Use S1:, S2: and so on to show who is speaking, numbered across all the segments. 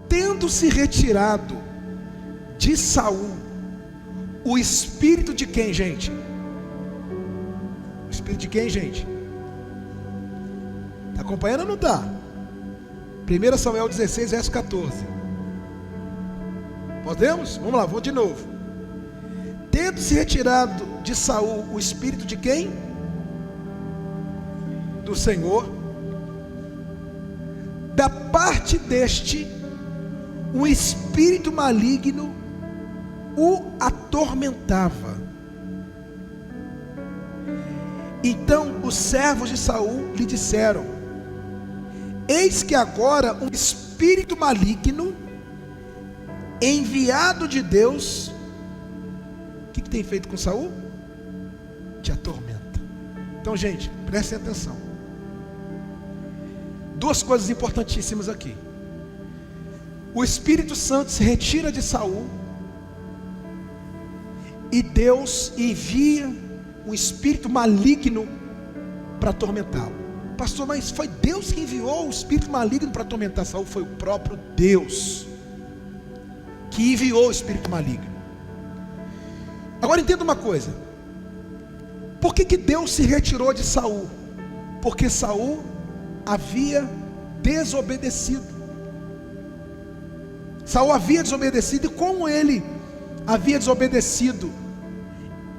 S1: tendo se retirado de Saul o espírito de quem, gente? O espírito de quem, gente? Está acompanhando ou não está? 1 Samuel 16, verso 14. Podemos? Vamos lá, vou de novo. Tendo se retirado de Saul o espírito de quem? Do Senhor. Da parte deste, um espírito maligno o atormentava. Então os servos de Saul lhe disseram: eis que agora um espírito maligno enviado de Deus, o que tem feito com Saul? Te atormenta. Então, gente, prestem atenção. Duas coisas importantíssimas aqui. O Espírito Santo se retira de Saul e Deus envia um espírito maligno para atormentá-lo. Pastor, mas foi Deus que enviou o espírito maligno para atormentar Saul? Foi o próprio Deus que enviou o espírito maligno. Agora entenda uma coisa. Por que Deus se retirou de Saul? Porque Saul havia desobedecido. Saul havia desobedecido, e como ele havia desobedecido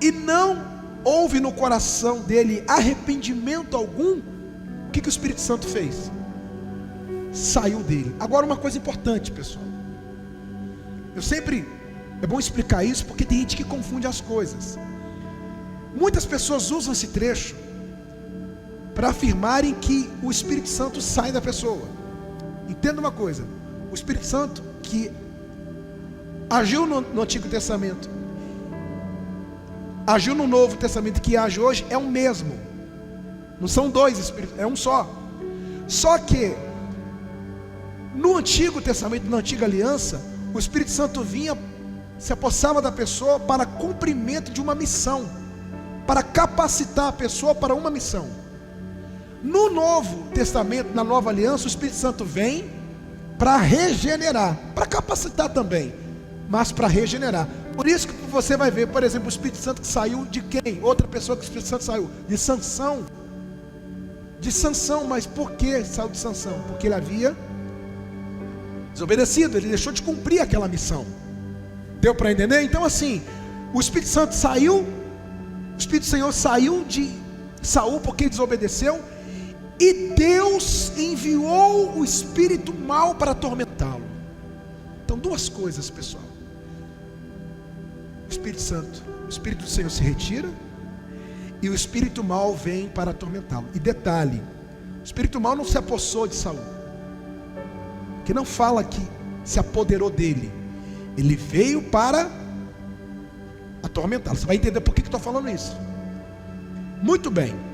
S1: e não houve no coração dele arrependimento algum, o que o Espírito Santo fez? Saiu dele. Agora uma coisa importante, pessoal, é bom explicar isso, porque tem gente que confunde as coisas. Muitas pessoas usam esse trecho para afirmarem que o Espírito Santo sai da pessoa. Entenda uma coisa: o Espírito Santo que agiu no Antigo Testamento, agiu no Novo Testamento, que age hoje, é o mesmo. Não são dois Espíritos, é um só. Só que no Antigo Testamento, na Antiga Aliança, o Espírito Santo vinha, se apossava da pessoa para cumprimento de uma missão, para capacitar a pessoa para uma missão. No Novo Testamento, na Nova Aliança, o Espírito Santo vem para regenerar, para capacitar também, mas para regenerar. Por isso que você vai ver, por exemplo, o Espírito Santo que saiu de quem? Outra pessoa que o Espírito Santo saiu de Sansão. De Sansão. Mas por que saiu de Sansão? Porque ele havia desobedecido, ele deixou de cumprir aquela missão. Deu para entender? Então assim, o Espírito Santo saiu, o Espírito do Senhor saiu de Saul porque ele desobedeceu, e Deus enviou o espírito mau para atormentá-lo. Então duas coisas, pessoal: o Espírito Santo, o Espírito do Senhor se retira, e o espírito mau vem para atormentá-lo. E detalhe, o espírito mau não se apossou de Saul, que não fala que se apoderou dele, ele veio para atormentá-lo. Você vai entender por que estou falando isso. Muito bem.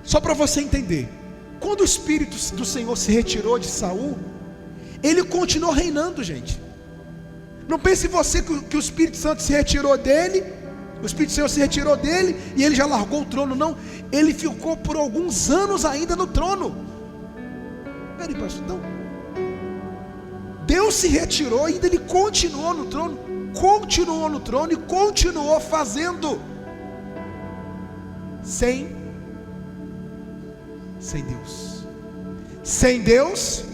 S1: Só para você entender, quando o Espírito do Senhor se retirou de Saul, ele continuou reinando, gente. Não pense você que o Espírito Santo se retirou dele, o Espírito do Senhor se retirou dele e ele já largou o trono. Não, ele ficou por alguns anos ainda no trono. Peraí, pastor, não. Deus se retirou e ainda ele continuou no trono e continuou fazendo sem Deus. Sem Deus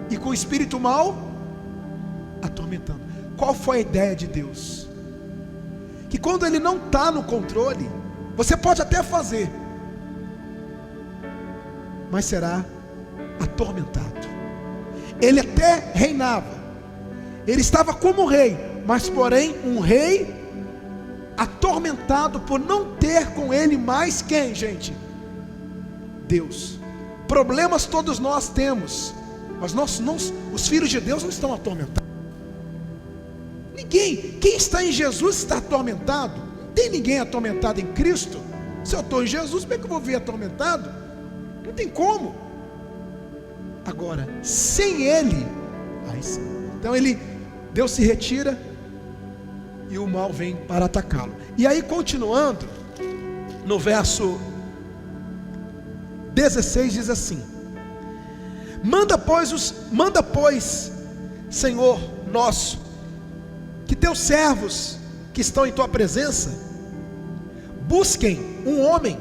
S1: e com o espírito mau atormentando. Qual foi a ideia de Deus? Que quando ele não está no controle, você pode até fazer, mas será atormentado. Ele até reinava, ele estava como rei, mas porém um rei atormentado por não ter com ele mais quem, gente? Deus. Problemas todos nós temos, mas os filhos de Deus não estão atormentados. Ninguém, quem está em Jesus está atormentado. Não tem ninguém atormentado em Cristo. Se eu estou em Jesus, como é que eu vou vir atormentado? Não tem como. Agora, sem Ele, aí sim. Então Deus se retira e o mal vem para atacá-lo. E aí, continuando, no verso 16 diz assim: Manda, pois, Senhor nosso, que teus servos que estão em tua presença busquem um homem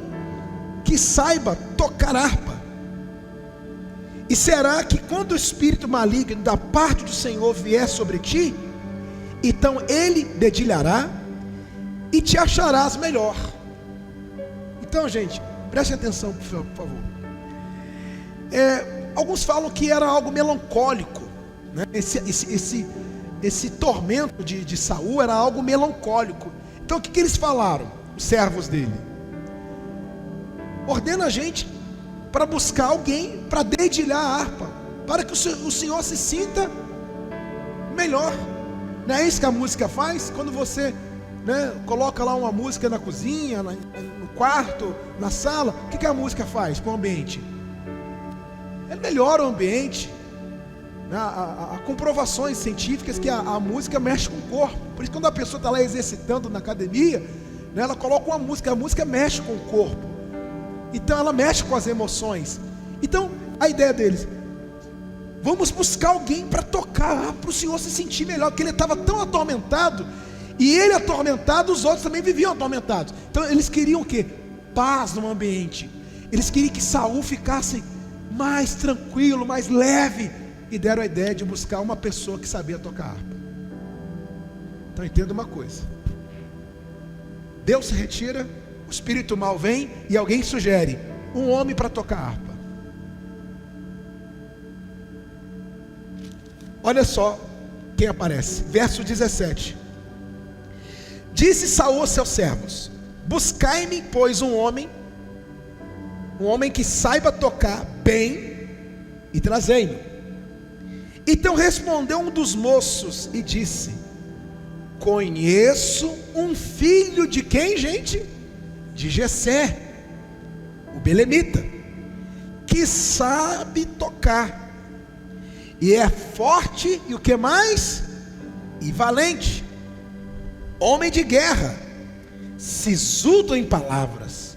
S1: que saiba tocar harpa. E será que quando o espírito maligno da parte do Senhor vier sobre ti, então ele dedilhará e te acharás melhor. Então, gente, preste atenção, por favor. Alguns falam que era algo melancólico, né? Esse tormento de Saul era algo melancólico. Então o que eles falaram, os servos dele? Ordena a gente para buscar alguém para dedilhar a harpa, para que o Senhor se sinta melhor. Não é isso que a música faz? Quando você, né, coloca lá uma música na cozinha, no quarto, na sala, o que a música faz com o ambiente? Melhora o ambiente. Há comprovações científicas que a música mexe com o corpo. Por isso, quando a pessoa está lá exercitando na academia, né, ela coloca uma música, a música mexe com o corpo. Então ela mexe com as emoções. Então a ideia deles: vamos buscar alguém para tocar, para o Senhor se sentir melhor, porque ele estava tão atormentado. E ele atormentado, os outros também viviam atormentados. Então eles queriam o quê? Paz no ambiente. Eles queriam que Saul ficasse mais tranquilo, mais leve. E deram a ideia de buscar uma pessoa que sabia tocar harpa. Então entenda uma coisa: Deus se retira, o espírito mal vem e alguém sugere um homem para tocar harpa. Olha só quem aparece, verso 17. Disse Saul aos seus servos: buscai-me, pois, um homem que saiba tocar bem, e trazei-me. Então respondeu um dos moços e disse: conheço um filho de quem, gente? De Jessé, o belemita, que sabe tocar, e é forte, e o que mais? E valente, homem de guerra, sisudo em palavras,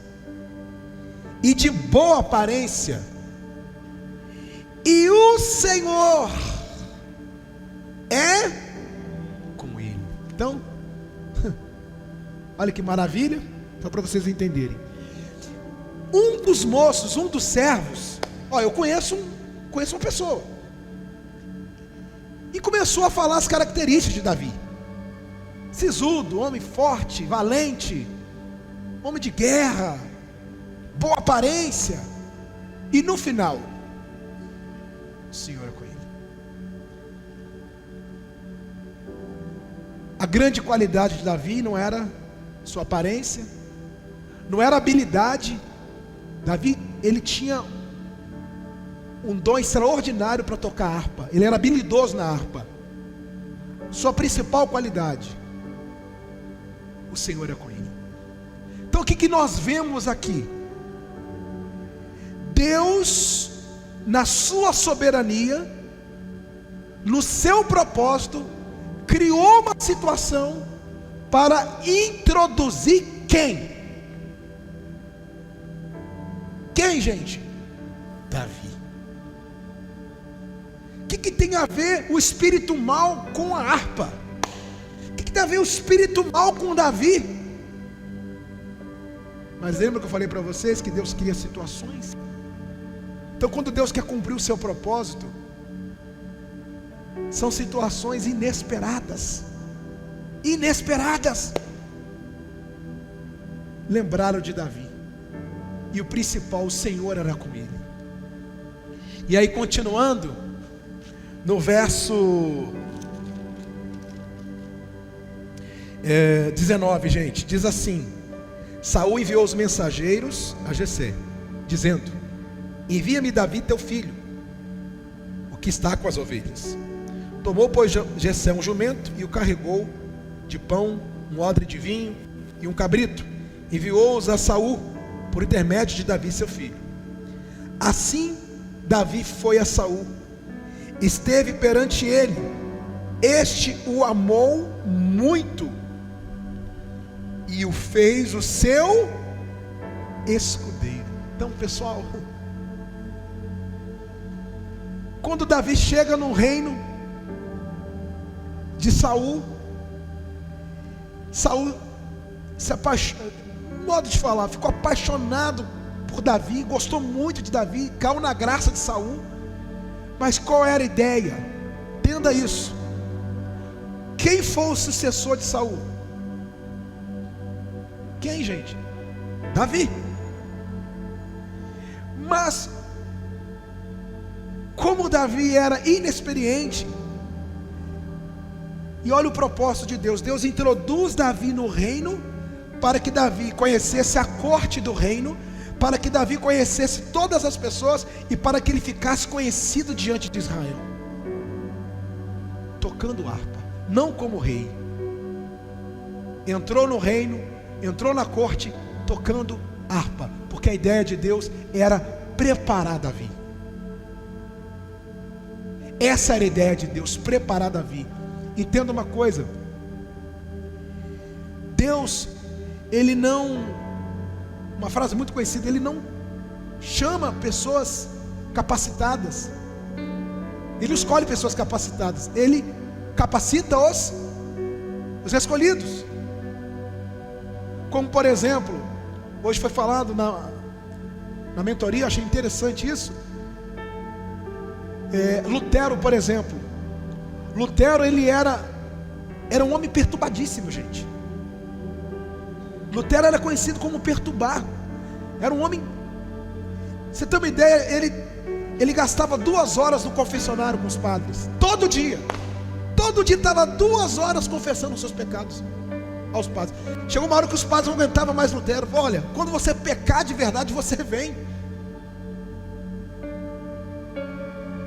S1: e de boa aparência, e o Senhor é com ele. Então, olha que maravilha, só para vocês entenderem. Um dos moços, um dos servos, eu conheço uma pessoa, e começou a falar as características de Davi: sisudo, homem forte, valente, homem de guerra, boa aparência. E no final, o Senhor é com ele. A grande qualidade de Davi não era sua aparência, não era habilidade. Davi, ele tinha um dom extraordinário para tocar harpa. Ele era habilidoso na harpa. Sua principal qualidade: o Senhor é com ele. Então o que nós vemos aqui? Deus, na sua soberania, no seu propósito, criou uma situação para introduzir quem? Quem, gente? Davi. O que tem a ver o espírito mal com a harpa? O que tem a ver o espírito mal com Davi? Mas lembra que eu falei para vocês que Deus cria situações? Então, quando Deus quer cumprir o seu propósito, são situações inesperadas. Inesperadas. Lembraram de Davi, e o principal, o Senhor era com ele. E aí, continuando, no verso 19, gente, diz assim: Saul enviou os mensageiros a Jessé, dizendo: envia-me Davi teu filho, o que está com as ovelhas. Tomou, pois, Jessé um jumento e o carregou de pão, um odre de vinho e um cabrito. Enviou-os a Saul por intermédio de Davi seu filho. Assim Davi foi a Saul, esteve perante ele, este o amou muito e o fez o seu escudeiro. Então, pessoal, Quando Davi chega no reino de Saul, Saul se apaixonou, modo de falar, ficou apaixonado por Davi, gostou muito de Davi, caiu na graça de Saul. Mas qual era a ideia? Entenda isso. Quem foi o sucessor de Saul? Quem, gente? Davi. Mas como Davi era inexperiente, e olha o propósito de Deus, Deus introduz Davi no reino, para que Davi conhecesse a corte do reino, para que Davi conhecesse todas as pessoas, e para que ele ficasse conhecido diante de Israel, tocando harpa, não como rei. Entrou no reino, entrou na corte, tocando harpa, porque a ideia de Deus era preparar Davi. Essa era a ideia de Deus, preparar Davi. Entenda uma coisa, Deus, Ele não, uma frase muito conhecida, Ele não chama pessoas capacitadas, Ele escolhe pessoas capacitadas, Ele capacita os escolhidos. Como por exemplo, hoje foi falado na mentoria, achei interessante isso. Lutero, por exemplo, Lutero, ele era um homem perturbadíssimo, gente. Lutero era conhecido como perturbado. Era um homem, você tem uma ideia, ele gastava 2 horas no confessionário com os padres, todo dia estava 2 horas confessando os seus pecados aos padres. Chegou uma hora que os padres não aguentavam mais Lutero. Olha, quando você pecar de verdade, você vem.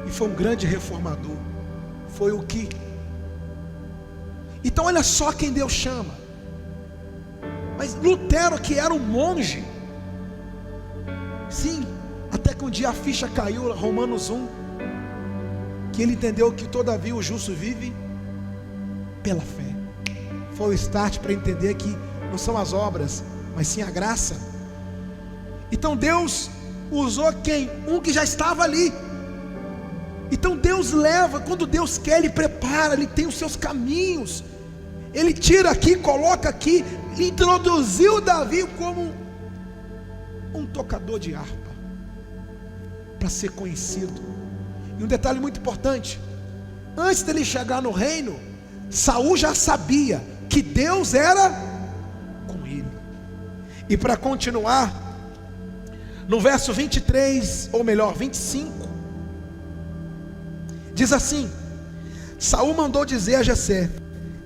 S1: E foi um grande reformador. Foi o que? Então olha só quem Deus chama. Mas Lutero, que era um monge, sim, até que um dia a ficha caiu, Romanos 1, que ele entendeu que todavia o justo vive pela fé. Foi o start para entender que não são as obras, mas sim a graça. Então Deus usou quem? Um que já estava ali. Então Deus leva, quando Deus quer, Ele prepara, Ele tem os seus caminhos. Ele tira aqui, coloca aqui. Introduziu Davi como um tocador de harpa, para ser conhecido. E um detalhe muito importante, antes dele chegar no reino, Saul já sabia que Deus era com ele. E para continuar, no verso 23, ou melhor, 25, diz assim: Saul mandou dizer a Jessé: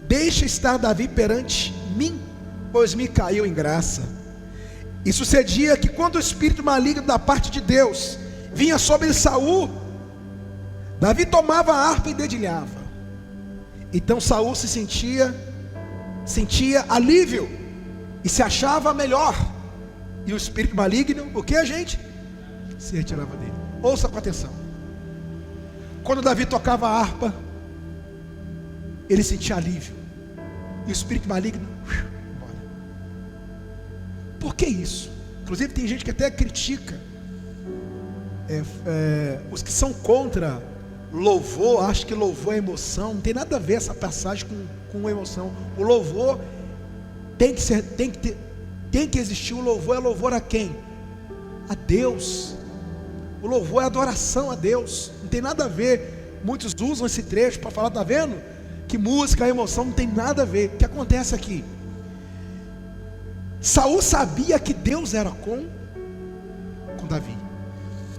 S1: deixa estar Davi perante mim, pois me caiu em graça. E sucedia que quando o espírito maligno da parte de Deus vinha sobre Saul, Davi tomava a harpa e dedilhava. Então Saul sentia alívio e se achava melhor. E o espírito maligno, o que, gente? Se retirava dele. Ouça com atenção. Quando Davi tocava a harpa, ele sentia alívio, e o espírito maligno embora. Por que isso? Inclusive tem gente que até critica os que são contra louvor, acho que louvor é emoção. Não tem nada a ver essa passagem com emoção. O louvor tem que existir. O louvor é louvor a quem? A Deus. O louvor é adoração a Deus. Não tem nada a ver. Muitos usam esse trecho para falar, tá vendo? Que música, emoção, não tem nada a ver. O que acontece aqui? Saul sabia que Deus era com Davi.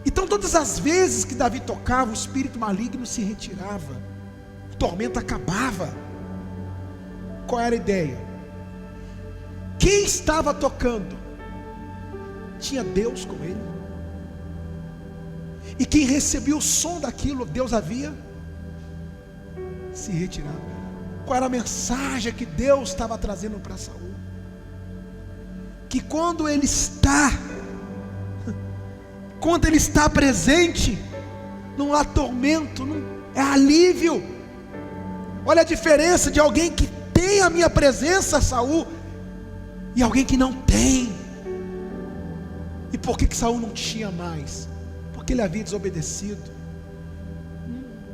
S1: Então todas as vezes que Davi tocava, o espírito maligno se retirava, o tormento acabava. Qual era a ideia? Quem estava tocando tinha Deus com ele, e quem recebia o som daquilo, Deus havia se retirado. Qual era a mensagem que Deus estava trazendo para Saul? Que quando ele está presente, não há tormento, não, é alívio. Olha a diferença de alguém que tem a minha presença, Saul, e alguém que não tem. E por que Saul não tinha mais? Porque ele havia desobedecido.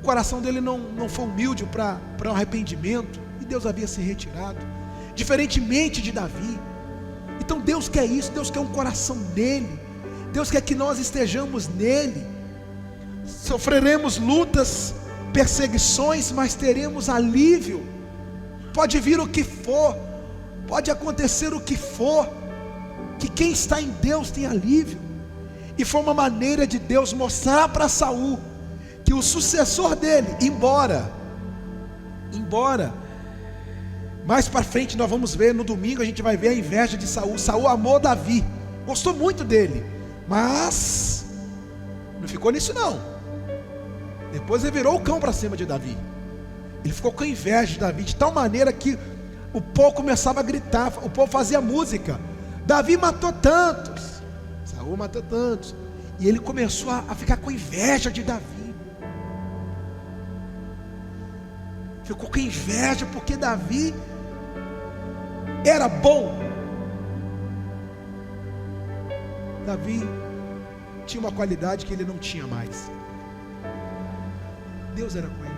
S1: coração dele não foi humilde para um arrependimento, e Deus havia se retirado, diferentemente de Davi. Então Deus quer isso, Deus quer um coração nele, Deus quer que nós estejamos nele. Sofreremos lutas, perseguições, mas teremos alívio. Pode vir o que for, pode acontecer o que for, que quem está em Deus tem alívio. E foi uma maneira de Deus mostrar para Saul que o sucessor dele, embora mais para frente nós vamos ver, no domingo a gente vai ver a inveja de Saul. Saul amou Davi, gostou muito dele, mas não ficou nisso não. Depois ele virou o cão para cima de Davi. Ele ficou com inveja de Davi, de tal maneira que o povo começava a gritar, o povo fazia música: Davi matou tantos, Saul matou tantos. E ele começou a ficar com inveja de Davi. Ficou com inveja porque Davi era bom. Davi tinha uma qualidade que ele não tinha mais. Deus era com ele.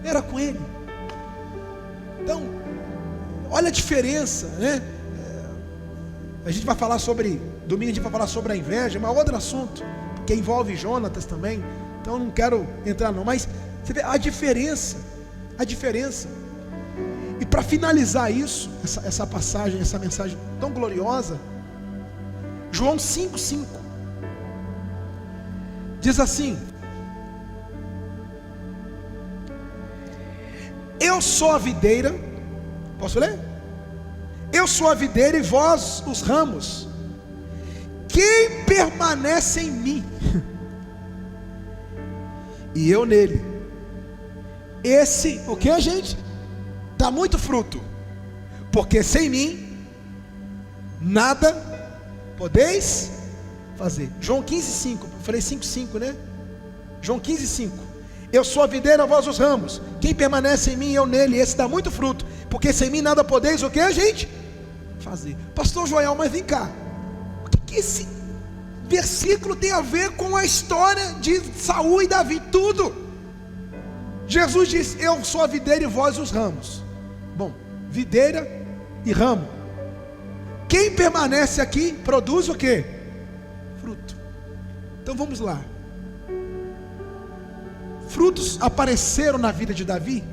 S1: Era com ele. Então, olha a diferença, né? A gente vai falar sobre, domingo a gente vai falar sobre a inveja, mas é outro assunto, porque envolve Jonatas também. Então eu não quero entrar não, mas você vê a diferença. E para finalizar isso, essa passagem, essa mensagem tão gloriosa, João 5,5 diz assim: eu sou a videira. Posso ler? Eu sou a videira e vós os ramos. Quem permanece em mim e eu nele, esse, o que, gente? Dá muito fruto, porque sem mim nada podeis fazer. João 15,5, falei 5,5, né? João 15,5: eu sou a videira, vós os ramos. Quem permanece em mim e eu nele, esse dá muito fruto, porque sem mim nada podeis, o que, gente? Fazer. Pastor Joel, mas vem cá, o que esse versículo tem a ver com a história de Saul e Davi? Tudo. Jesus diz: eu sou a videira e vós os ramos. Bom, videira e ramo. Quem permanece aqui produz o que? Fruto. Então vamos lá. Frutos apareceram na vida de Davi?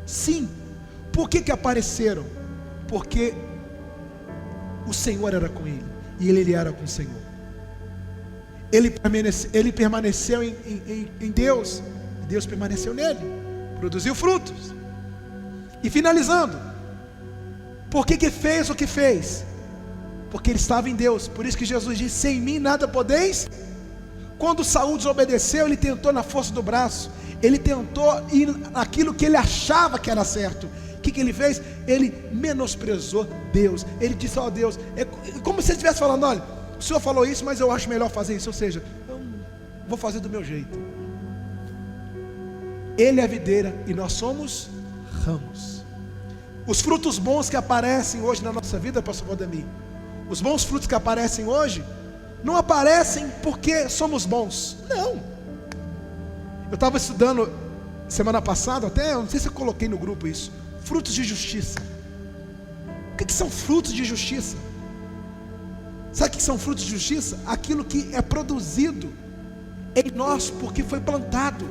S1: Sim. Por que apareceram? Porque o Senhor era com ele, e ele era com o Senhor. Ele permaneceu em Deus, e Deus permaneceu nele, produziu frutos. E finalizando, por que fez o que fez? Porque ele estava em Deus. Por isso que Jesus disse: sem mim nada podeis. Quando Saul desobedeceu, ele tentou na força do braço, ele tentou ir naquilo que ele achava que era certo. O que ele fez? Ele menosprezou Deus. Ele disse: ó Deus, é como se ele estivesse falando: olha, o Senhor falou isso, mas eu acho melhor fazer isso. Ou seja, eu vou fazer do meu jeito. Ele é a videira e nós somos ramos. Os frutos bons que aparecem hoje na nossa vida, pastor Valdemir, os bons frutos que aparecem hoje, não aparecem porque somos bons. Não. Eu estava estudando semana passada, até, eu não sei se eu coloquei no grupo isso, frutos de justiça. O que são frutos de justiça? Sabe o que são frutos de justiça? Aquilo que é produzido em nós porque foi plantado.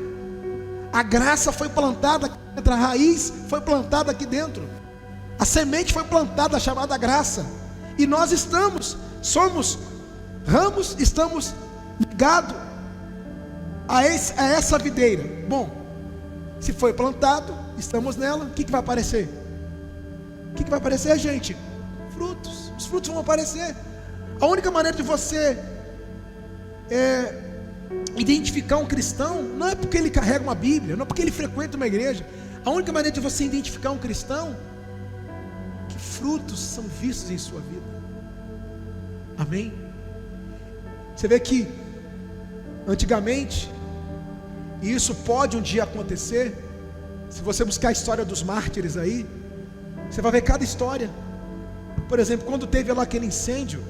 S1: A graça foi plantada aqui dentro, a raiz foi plantada aqui dentro, a semente foi plantada, chamada graça. E nós somos ramos, estamos ligados a essa videira. Bom, se foi plantado, estamos nela, o que vai aparecer? O que vai aparecer, gente? Frutos. Os frutos vão aparecer. A única maneira de você identificar um cristão não é porque ele carrega uma Bíblia, não é porque ele frequenta uma igreja. A única maneira de você identificar um cristão, que frutos são vistos em sua vida. Amém? Você vê que antigamente, e isso pode um dia acontecer, se você buscar a história dos mártires aí, você vai ver cada história. Por exemplo, quando teve lá aquele incêndio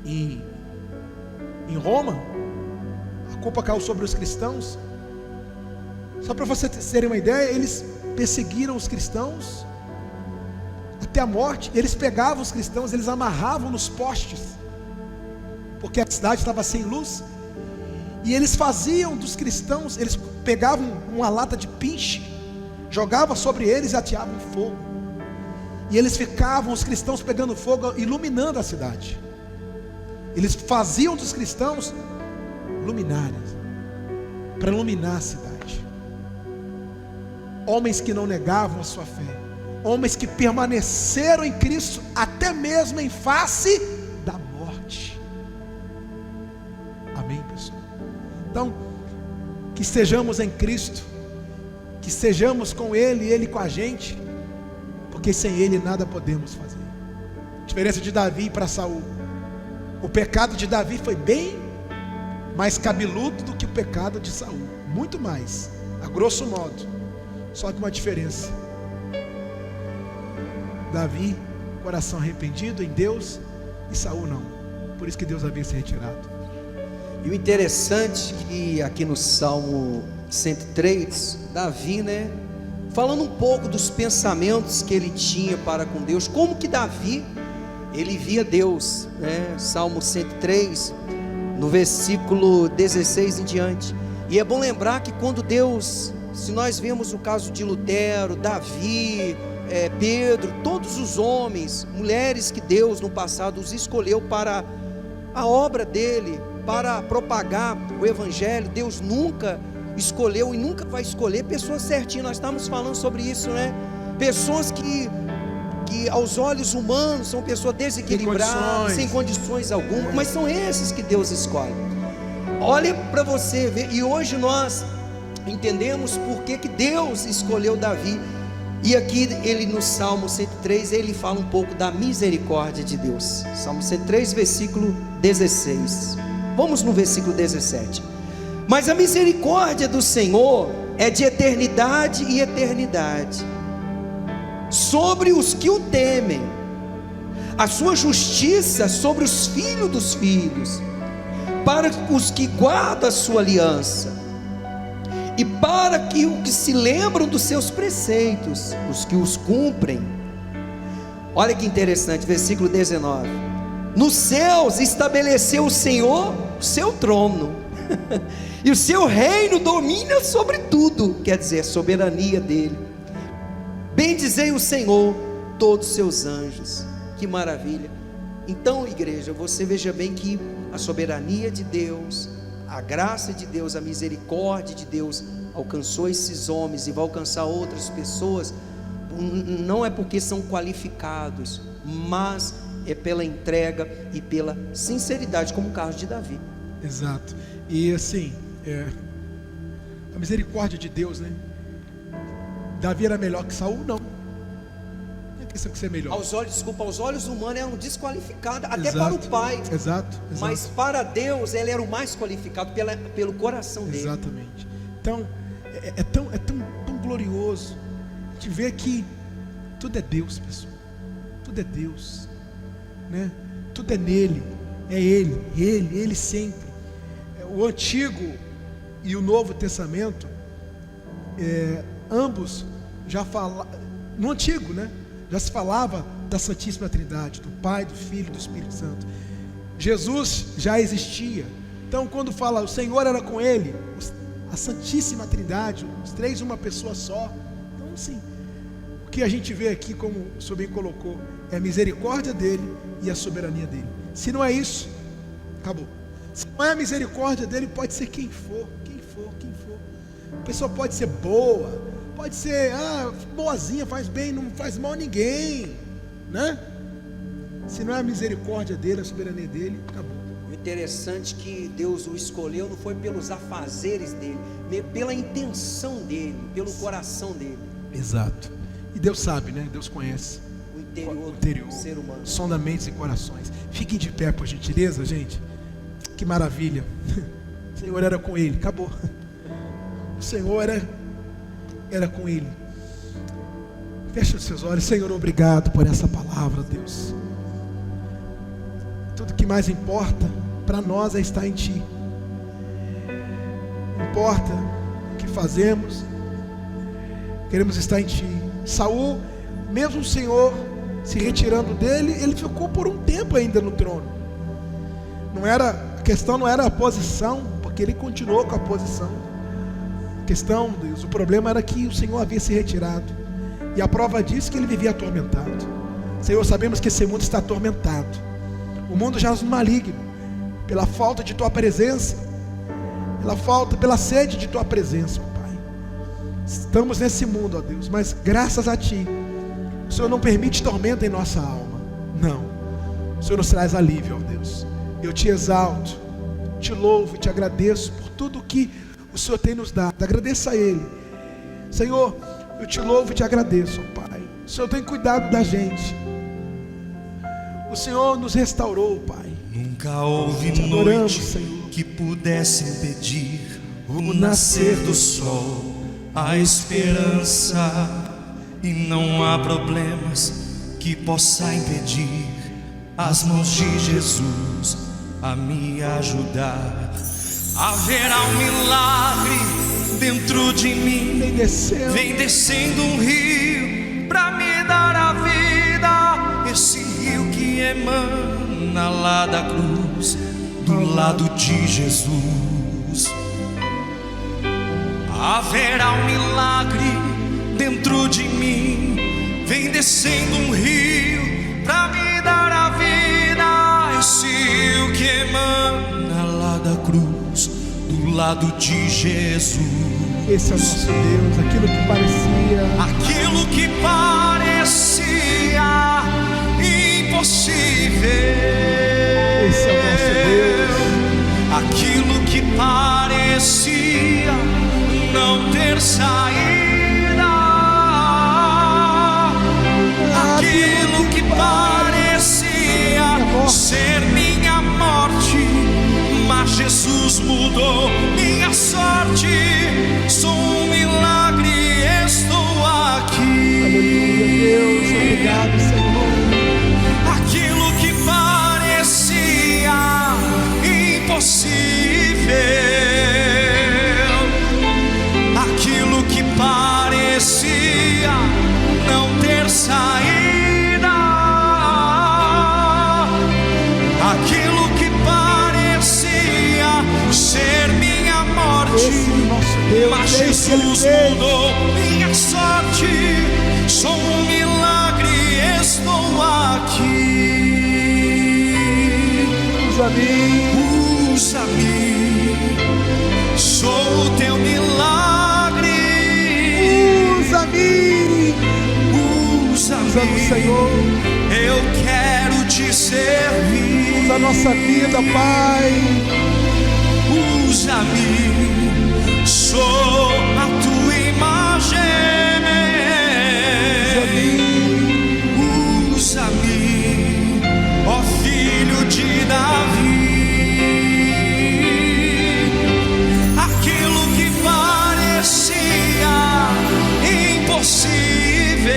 S1: em Roma, a culpa caiu sobre os cristãos. Só para vocês terem uma ideia, eles perseguiram os cristãos até a morte. Eles pegavam os cristãos, eles amarravam nos postes, porque a cidade estava sem luz. E eles faziam dos cristãos, eles pegavam uma lata de piche, jogavam sobre eles e ateavam fogo. E eles ficavam, os cristãos pegando fogo, iluminando a cidade. Eles faziam dos cristãos luminárias, para iluminar a cidade. Homens que não negavam a sua fé, homens que permaneceram em Cristo, até mesmo em face da morte. Amém, pessoal? Então, que estejamos em Cristo, que estejamos com Ele e Ele com a gente, porque sem Ele nada podemos fazer. A diferença de Davi para Saul: o pecado de Davi foi bem mais cabeludo do que o pecado de Saul, muito mais, a grosso modo. Só que uma diferença: Davi, coração arrependido em Deus, e Saul não. Por isso que Deus havia se retirado.
S2: E o interessante é que aqui no Salmo 103, Davi, falando um pouco dos pensamentos que ele tinha para com Deus, como que Davi, ele via Deus, Salmo 103, no versículo 16 em diante. E é bom lembrar que quando Deus, se nós vemos o caso de Lutero, Davi, Pedro, todos os homens, mulheres que Deus no passado os escolheu para a obra dele, para propagar o Evangelho, Deus nunca escolheu e nunca vai escolher pessoas certinhas. Nós estamos falando sobre isso, pessoas que aos olhos humanos são pessoas desequilibradas, sem condições alguma, mas são esses que Deus escolhe. Olha para você ver, e hoje nós entendemos por que Deus escolheu Davi. E aqui ele no Salmo 103, ele fala um pouco da misericórdia de Deus. Salmo 103, versículo 16. Vamos no versículo 17. Mas a misericórdia do Senhor é de eternidade e eternidade sobre os que o temem, a sua justiça sobre os filhos dos filhos, para os que guardam a sua aliança, e para que os que se lembram dos seus preceitos, os que os cumprem. Olha que interessante, versículo 19: nos céus estabeleceu o Senhor o seu trono, e o seu reino domina sobre tudo, quer dizer, a soberania dele. Bendizei o Senhor, todos os seus anjos. Que maravilha. Então, igreja, você veja bem que a soberania de Deus, a graça de Deus, a misericórdia de Deus alcançou esses homens e vai alcançar outras pessoas, não é porque são qualificados, mas é pela entrega e pela sinceridade, como o caso de Davi.
S1: Exato. E assim, a misericórdia de Deus, Davi era melhor que Saul? Não. Não é questão de ser melhor. Aos
S2: olhos humanos era um desqualificado, até para o pai.
S1: Exato.
S2: Mas para Deus ele era o mais qualificado pelo coração dele.
S1: Exatamente. Então é tão glorioso de ver que tudo é Deus, pessoal. Tudo é Deus, Tudo é nele, é Ele sempre. O Antigo e o Novo Testamento, ambos já falavam. No Antigo, já se falava da Santíssima Trindade, do Pai, do Filho e do Espírito Santo. Jesus já existia. Então, quando fala o Senhor era com ele, a Santíssima Trindade, os três uma pessoa só. Então, assim, o que a gente vê aqui, como o senhor bem colocou, é a misericórdia dele e a soberania dele. Se não é isso, acabou. Se não é a misericórdia dele, pode ser quem for. A pessoa pode ser boa, pode ser boazinha, faz bem, não faz mal a ninguém, Se não é a misericórdia dele, a soberania dele, acabou.
S2: O interessante é que Deus o escolheu não foi pelos afazeres dele, pela intenção dele, pelo coração dele.
S1: Exato. E Deus sabe, Deus conhece
S2: o interior do ser humano,
S1: sonda mentes e corações. Fiquem de pé, por gentileza, gente. Que maravilha. O Senhor era com ele, acabou. O Senhor era com ele. Feche os seus olhos. Senhor, obrigado por essa palavra, Deus. Tudo que mais importa para nós é estar em Ti. importa o que fazemos, queremos estar em Ti. Saul, mesmo o Senhor se retirando dele, ele ficou por um tempo ainda no trono. A questão não era a posição, porque ele continuou com a posição. A questão, Deus, o problema era que o Senhor havia se retirado, e a prova disso é que ele vivia atormentado. Senhor, sabemos que esse mundo está atormentado, o mundo jaz no maligno, pela falta de Tua presença, pela sede de Tua presença, ó Pai. Estamos nesse mundo, ó Deus, mas graças a Ti, o Senhor não permite tormento em nossa alma. Não, o Senhor nos traz alívio, ó Deus. Eu Te exalto, Te louvo e Te agradeço por tudo que o Senhor tem nos dado. Agradeça a Ele. Senhor, eu Te louvo e Te agradeço, ó Pai. O Senhor tem cuidado da gente. O Senhor nos restaurou, Pai.
S3: Nunca houve
S1: Te adoramos,
S3: noite,
S1: Senhor,
S3: que pudesse impedir o nascer do sol, a esperança. E não há problemas que possa impedir as mãos de Jesus a me ajudar. Haverá um milagre dentro de mim. Vem descendo um rio pra me dar a vida. Esse rio que emana lá da cruz, do lado de Jesus. Haverá um milagre dentro de mim. Vem descendo um rio pra me dar a vida. Esse rio que emana lá da cruz, do lado de Jesus.
S1: Esse é o nosso Deus. Aquilo que parecia
S3: impossível,
S1: esse é o nosso Deus.
S3: aquilo que parecia não ter saída, aquilo que parecia ser minha morte, mas Jesus mudou minha sorte. Sou um milagre, estou aqui.
S1: Aleluia, Deus, obrigado, Senhor.
S3: Aquilo que parecia impossível, aquilo que parecia não ter saída, aquilo que parecia ser minha morte,
S1: Esse é o nosso Deus.
S3: mas Jesus mudou minha sorte. Sou um milagre, estou aqui.
S1: Usa-me,
S3: Usa-me, sou o teu milagre.
S1: usa-me,
S3: Usa-me,
S1: usa-nos, Senhor.
S3: eu quero te servir.
S1: Usa a nossa vida, Pai.
S3: Usa-me, sou a tua imagem. Usa-me, ó filho de Davi. Aquilo que parecia impossível,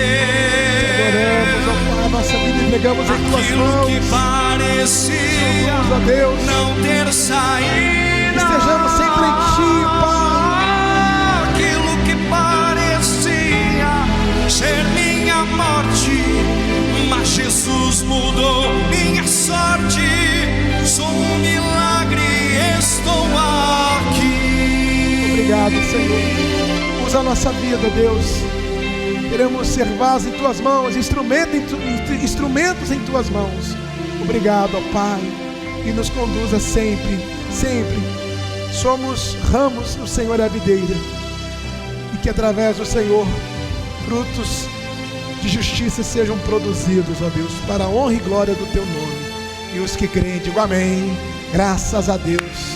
S1: Adoramos, ó Pai, a nossa vida entregamos em Tuas
S3: aquilo
S1: mãos.
S3: que parecia
S1: Usa, Deus.
S3: não ter saída,
S1: Estejamos sempre em Ti, Pai.
S3: aquilo que parecia ser minha morte, mas Jesus mudou minha sorte. Sou um milagre, estou aqui.
S1: Obrigado, Senhor. Usa a nossa vida, Deus. Queremos ser vasos em Tuas mãos, instrumentos em Tuas mãos. Obrigado, ó Pai. E nos conduza sempre, sempre. Somos ramos, o Senhor é a videira. E que através do Senhor frutos de justiça sejam produzidos, ó Deus, para a honra e glória do Teu nome. E os que creem, digam amém. Graças a Deus.